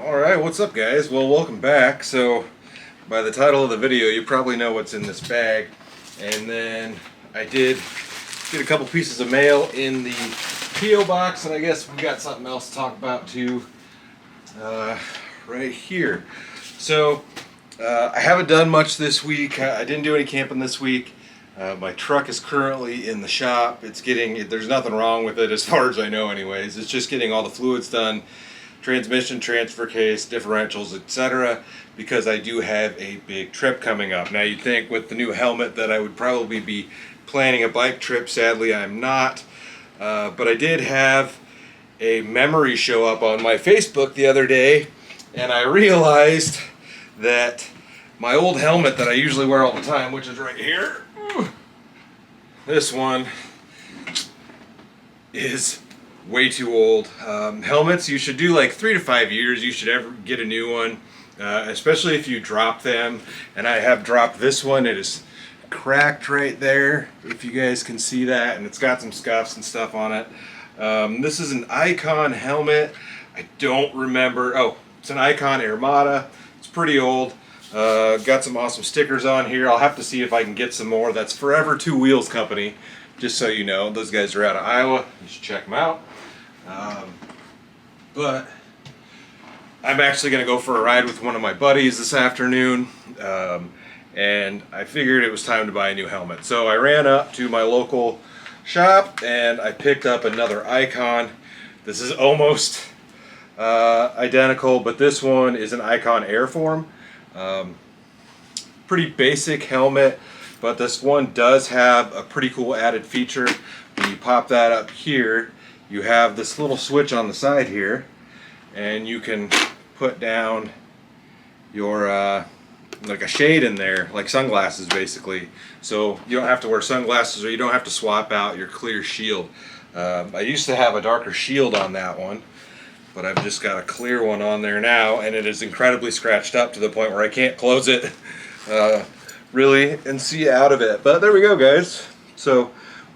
Alright, what's up guys? Well, welcome back. So, by the title of the video, you probably know what's in this bag. And then I did get a couple pieces of mail in the P.O. box, and I guess we got something else to talk about too right here. So, I haven't done much this week. I didn't do any camping this week. My truck is currently in the shop. There's nothing wrong with it as far as I know anyways. It's just getting all the fluids done. Transmission, transfer case, differentials, etc. because I do have a big trip coming up. Now you'd think with the new helmet that I would probably be planning a bike trip. Sadly I'm not. But I did have a memory show up on my Facebook the other day, and I realized that my old helmet that I usually wear all the time, which is right here, this one is way too old. Helmets, you should do like 3 to 5 years. You should ever get a new one, especially if you drop them. And I have dropped this one. It is cracked right there, if you guys can see that, and it's got some scuffs and stuff on it. This is an Icon helmet. I don't remember. Oh, it's an Icon Airform. It's pretty old. Got some awesome stickers on here. I'll have to see if I can get some more. That's Forever Two Wheels Company, just so you know. Those guys are out of Iowa. You should check them out. But I'm actually going to go for a ride with one of my buddies this afternoon, and I figured it was time to buy a new helmet. So I ran up to my local shop and I picked up another Icon. This is almost identical, but this one is an Icon Airform. Pretty basic helmet, but this one does have a pretty cool added feature. When you pop that up here, you have this little switch on the side here, and you can put down your like a shade in there, like sunglasses basically. So you don't have to wear sunglasses, or you don't have to swap out your clear shield. I used to have a darker shield on that one, but I've just got a clear one on there now, and it is incredibly scratched up to the point where I can't close it really and see out of it. But there we go guys. So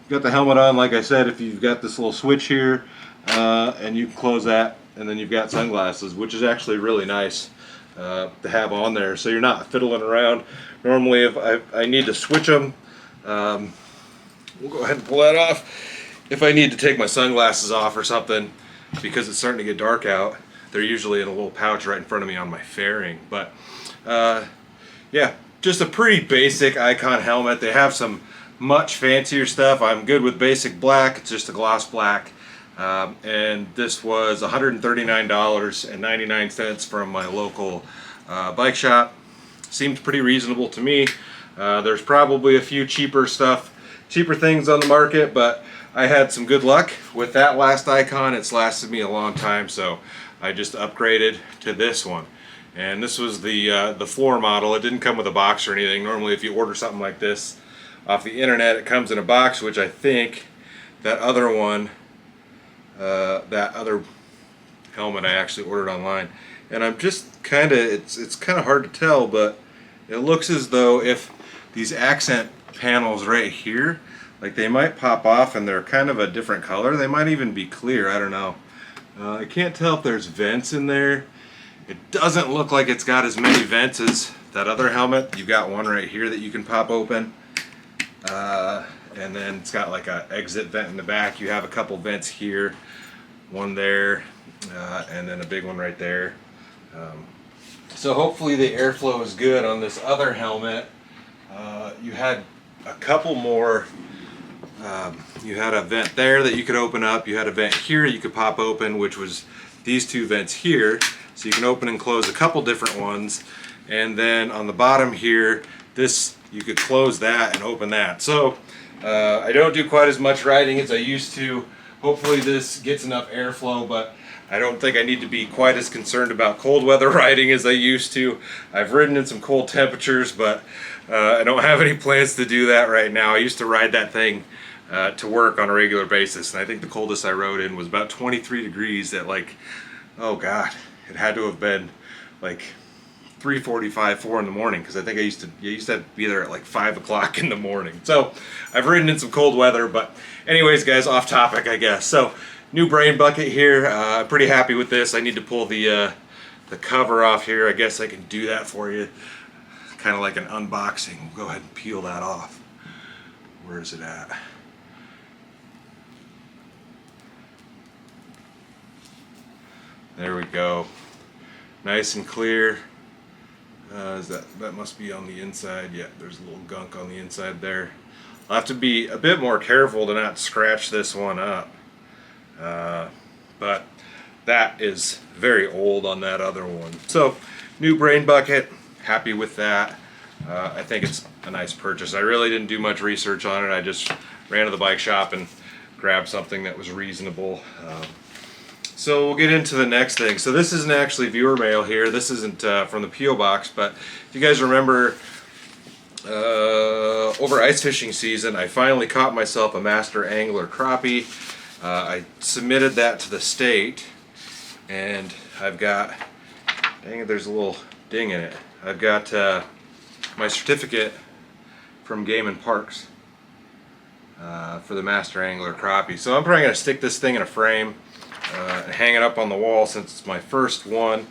got the helmet on, like I said. If you've got this little switch here, and you can close that, and then you've got sunglasses, which is actually really nice to have on there, so you're not fiddling around. Normally if I need to switch them, we'll go ahead and pull that off. If I need to take my sunglasses off or something because it's starting to get dark out, they're usually in a little pouch right in front of me on my fairing. But yeah, just a pretty basic Icon helmet. They have some much fancier stuff. I'm good with basic black. It's just a gloss black, and this was $139.99 from my local bike shop. Seemed pretty reasonable to me. There's probably a few cheaper things on the market, but I had some good luck with that last Icon. It's lasted me a long time, so I just upgraded to this one. And this was the floor model. It didn't come with a box or anything. Normally if you order something like this off the internet, it comes in a box, which I think that other one, that other helmet I actually ordered online. And I'm just kind of, it's kind of hard to tell, but it looks as though if these accent panels right here, like they might pop off and they're kind of a different color. They might even be clear, I don't know. I can't tell if there's vents in there. It doesn't look like it's got as many vents as that other helmet. You've got one right here that you can pop open. And then it's got like a exit vent in the back. You have a couple vents here, one there, and then a big one right there. So hopefully the airflow is good on this other helmet. You had a couple more. You had a vent there that you could open up. You had a vent here you could pop open, which was these two vents here. So you can open and close a couple different ones. And then on the bottom here, this, you could close that and open that. So I don't do quite as much riding as I used to. Hopefully this gets enough airflow, but I don't think I need to be quite as concerned about cold weather riding as I used to. I've ridden in some cold temperatures, but I don't have any plans to do that right now. I used to ride that thing to work on a regular basis, and I think the coldest I rode in was about 23 degrees at like, oh god, it had to have been like 3:45, 4 in the morning, because I think I used to have to be there at like 5 o'clock in the morning. So I've ridden in some cold weather, but anyways guys, off topic I guess. So new brain bucket here. Pretty happy with this. I need to pull the the cover off here. I guess I can do that for you. Kind of like an unboxing. We'll go ahead and peel that off. Where is it at? There we go. Nice and clear. That must be on the inside. Yeah, there's a little gunk on the inside there. I'll have to be a bit more careful to not scratch this one up. But that is very old on that other one. So, new brain bucket. Happy with that. I think it's a nice purchase. I really didn't do much research on it. I just ran to the bike shop and grabbed something that was reasonable. So we'll get into the next thing. So this isn't actually viewer mail here. This isn't from the P.O. box, but if you guys remember, over ice fishing season, I finally caught myself a master angler crappie. I submitted that to the state, and I've got, dang it, there's a little ding in it. I've got my certificate from Game and Parks for the master angler crappie. So I'm probably going to stick this thing in a frame and hang it up on the wall since it's my first one.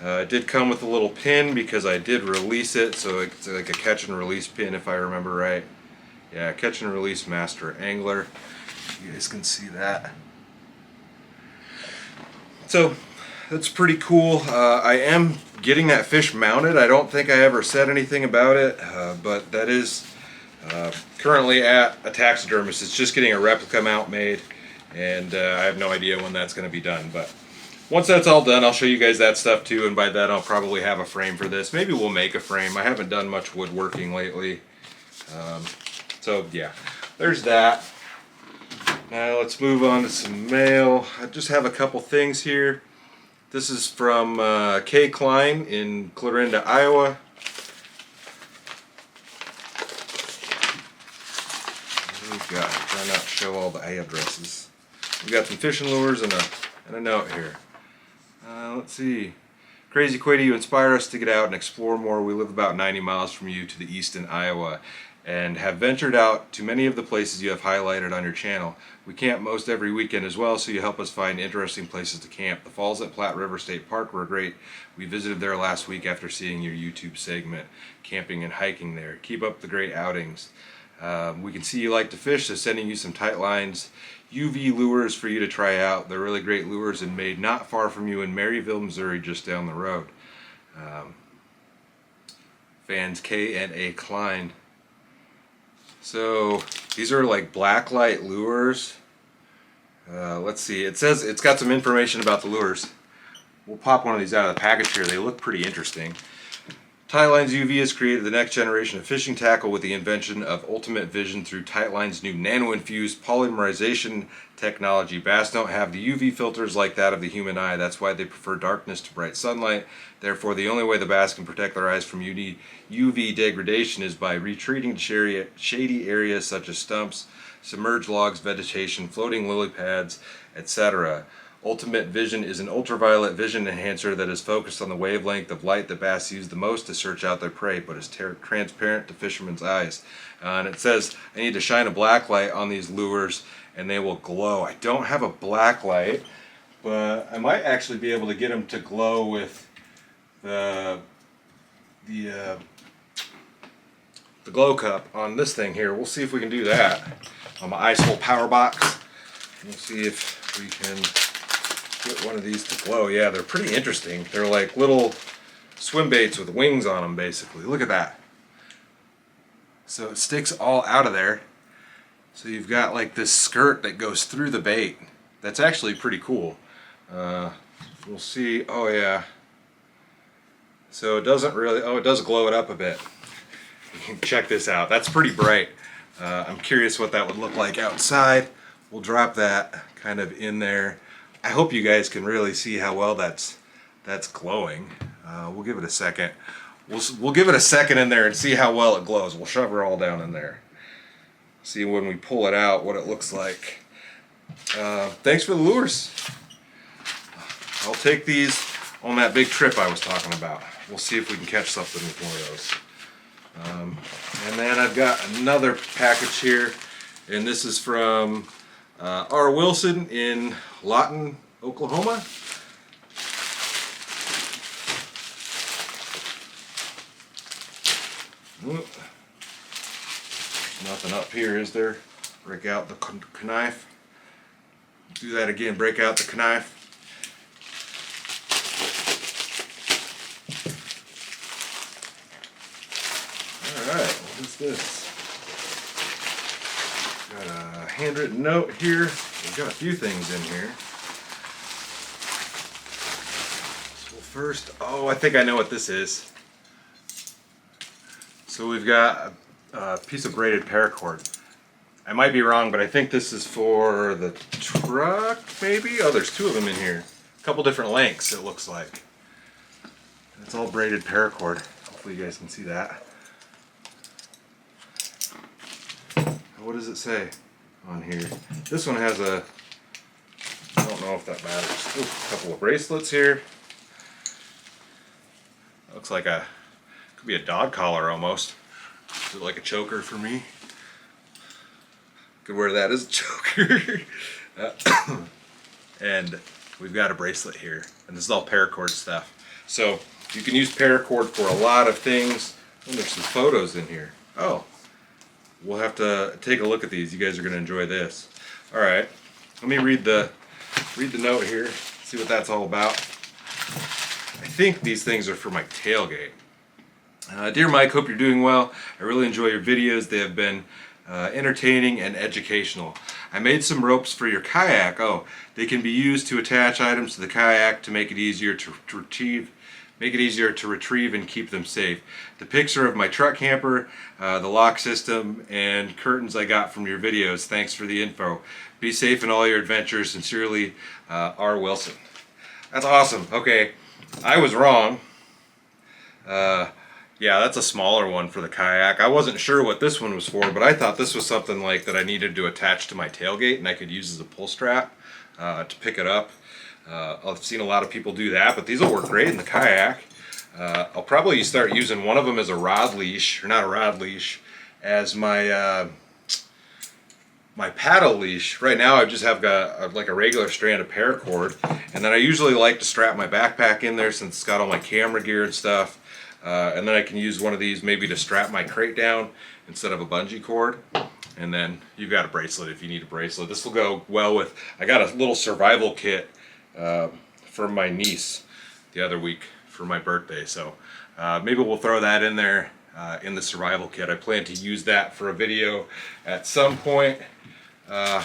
It did come with a little pin because I did release it, so it's like a catch and release pin if I remember right. Yeah, catch and release master angler. You guys can see that. So that's pretty cool. I am getting that fish mounted. I don't think I ever said anything about it, but that is currently at a taxidermist. It's just getting a replica mount made, and I have no idea when that's going to be done. But once that's all done, I'll show you guys that stuff too, and by then I'll probably have a frame for this. Maybe we'll make a frame. I haven't done much woodworking lately. So yeah, there's that. Now let's move on to some mail. I just have a couple things here. This is from K. Klein in Clarinda, Iowa. We've got, try not to show all the addresses. We've got some fishing lures and a note here. Let's see. Crazy Quady, you inspire us to get out and explore more. We live about 90 miles from you to the east in Iowa, and have ventured out to many of the places you have highlighted on your channel. We camp most every weekend as well, so you help us find interesting places to camp. The falls at Platte River State Park were great. We visited there last week after seeing your YouTube segment, camping and hiking there. Keep up the great outings. We can see you like to fish, so sending you some tight lines, UV lures for you to try out. They're really great lures and made not far from you in Maryville, Missouri, just down the road. Fans K and A Klein. So these are like blacklight lures. Let's see, it says it's got some information about the lures. We'll pop one of these out of the package here. They look pretty interesting. Tightlines UV has created the next generation of fishing tackle with the invention of ultimate vision through Tightline's new nano-infused polymerization technology. Bass don't have the UV filters like that of the human eye. That's why they prefer darkness to bright sunlight. Therefore, the only way the bass can protect their eyes from UV degradation is by retreating to shady areas such as stumps, submerged logs, vegetation, floating lily pads, etc. Ultimate Vision is an ultraviolet vision enhancer that is focused on the wavelength of light that bass use the most to search out their prey, but is transparent to fishermen's eyes. And it says I need to shine a black light on these lures and they will glow. I don't have a black light, but I might actually be able to get them to glow with the glow cup on this thing here. We'll see if we can do that on my Ice Hole Power Box. We'll see if we can get one of these to glow. Yeah, they're pretty interesting. They're like little swim baits with wings on them, basically. Look at that. So it sticks all out of there. So you've got like this skirt that goes through the bait. That's actually pretty cool. We'll see. Oh yeah. So it doesn't really, oh, it does glow it up a bit. You can check this out. That's pretty bright. I'm curious what that would look like outside. We'll drop that kind of in there. I hope you guys can really see how well that's glowing. We'll give it a second. We'll give it a second in there and see how well it glows. We'll shove her all down in there. See when we pull it out what it looks like. Thanks for the lures. I'll take these on that big trip I was talking about. We'll see if we can catch something with one of those. And then I've got another package here, and this is from R. Wilson in Lawton, Oklahoma. Nothing up here, is there? Break out the knife. Do that again, break out the knife. Alright, what is this? Got a handwritten note here. We've got a few things in here. So first, oh, I think I know what this is. So we've got a piece of braided paracord. I might be wrong, but I think this is for the truck, maybe? Oh, there's two of them in here. A couple different lengths, it looks like. It's all braided paracord. Hopefully you guys can see that. What does it say on here? This one has a, I don't know if that matters. Ooh, a couple of bracelets here. Looks like a, could be a dog collar almost. Is it like a choker for me? Could wear that as a choker. And we've got a bracelet here, and this is all paracord stuff. So you can use paracord for a lot of things. Oh, there's some photos in here. Oh, we'll have to take a look at these. You guys are going to enjoy this. All right, let me read the note here. See what that's all about. I think these things are for my tailgate. Dear Mike, hope you're doing well. I really enjoy your videos. They have been entertaining and educational. I made some ropes for your kayak. Oh, they can be used to attach items to the kayak to make it easier to retrieve and keep them safe. The picture of my truck camper, the lock system, and curtains I got from your videos. Thanks for the info. Be safe in all your adventures. Sincerely, R. Wilson. That's awesome. Okay, I was wrong. Yeah, that's a smaller one for the kayak. I wasn't sure what this one was for, but I thought this was something like that I needed to attach to my tailgate and I could use as a pull strap to pick it up. I've seen a lot of people do that, but these will work great in the kayak. I'll probably start using one of them as a rod leash, or not a rod leash, as my my paddle leash. Right now I just have got like a regular strand of paracord, and then I usually like to strap my backpack in there since it's got all my camera gear and stuff. And then I can use one of these maybe to strap my crate down instead of a bungee cord. And then you've got a bracelet if you need a bracelet. This will go well with, I got a little survival kit from my niece the other week for my birthday. So maybe we'll throw that in there in the survival kit. I plan to use that for a video at some point. But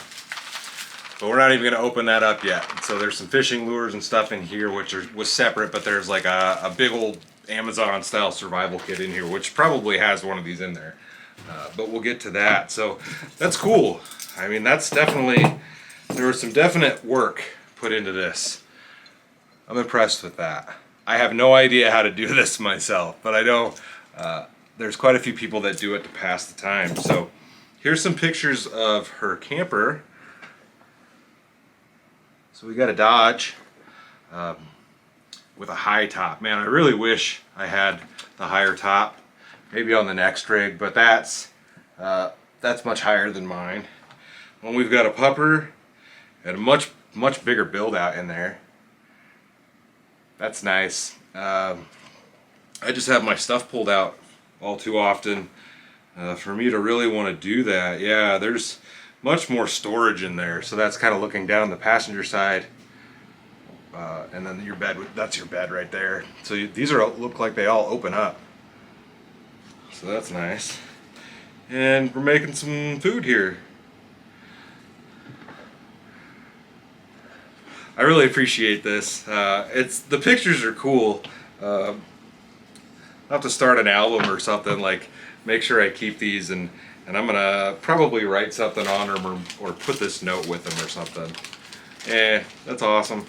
we're not even going to open that up yet. So there's some fishing lures and stuff in here which was separate, but there's like a big old Amazon style survival kit in here, which probably has one of these in there, but we'll get to that. So that's cool. I mean, that's definitely, there was some definite work put into this. I'm impressed with that. I have no idea how to do this myself, but I know there's quite a few people that do it to pass the time. So here's some pictures of her camper. So we got a Dodge with a high top. Man, I really wish I had the higher top, maybe on the next rig, but that's much higher than mine. Well, we've got a pupper and a much bigger build out in there. That's nice. I just have my stuff pulled out all too often for me to really want to do that. Yeah, there's much more storage in there, so that's kind of looking down the passenger side. And then your bed, that's your bed right there. So these look like they all open up. So that's nice. And we're making some food here. I really appreciate this. The pictures are cool. I'll have to start an album or something, like make sure I keep these, and I'm gonna probably write something on them or put this note with them or something. That's awesome.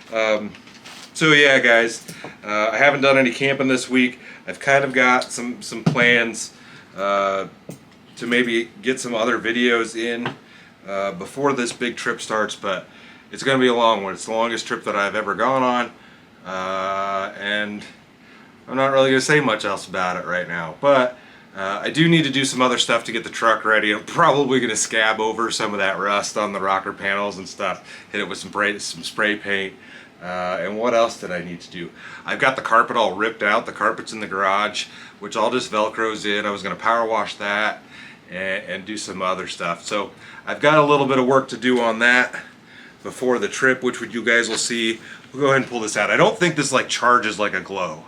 So yeah, guys, I haven't done any camping this week. I've kind of got some plans to maybe get some other videos in before this big trip starts, but it's going to be a long one. It's the longest trip that I've ever gone on, and I'm not really going to say much else about it right now, but I do need to do some other stuff to get the truck ready. I'm probably going to scab over some of that rust on the rocker panels and stuff, hit it with some spray paint. And what else did I need to do? I've got the carpet all ripped out. The carpet's in the garage, which all just Velcros in. I was going to power wash that and do some other stuff. So I've got a little bit of work to do on that before the trip, which you guys will see. We'll go ahead and pull this out. I don't think this like charges like a glow,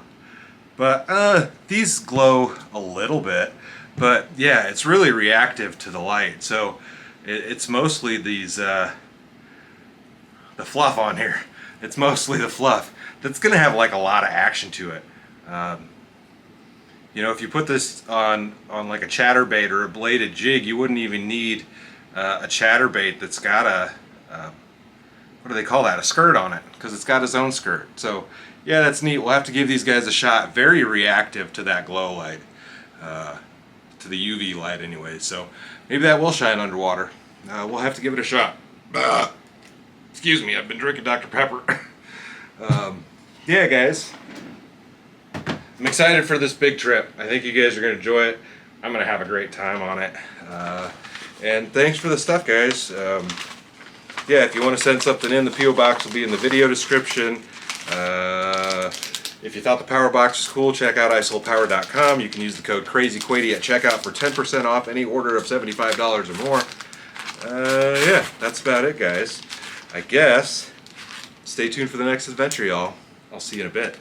but these glow a little bit. But yeah, it's really reactive to the light. So it's mostly these the fluff on here. It's mostly the fluff that's gonna have like a lot of action to it. You know, if you put this on like a chatterbait or a bladed jig, you wouldn't even need a chatterbait that's got a what do they call that? A skirt on it, because it's got its own skirt. So yeah, that's neat. We'll have to give these guys a shot. Very reactive to that glow light, to the UV light anyway. So maybe that will shine underwater. We'll have to give it a shot. Excuse me, I've been drinking Dr. Pepper. Yeah, guys, I'm excited for this big trip. I think you guys are going to enjoy it. I'm going to have a great time on it. And thanks for the stuff, guys. Yeah, if you want to send something in, the P.O. Box will be in the video description. If you thought the Power Box was cool, check out isolepower.com. You can use the code CrazyQuady at checkout for 10% off any order of $75 or more. Yeah, that's about it, guys. I guess. Stay tuned for the next adventure, y'all. I'll see you in a bit.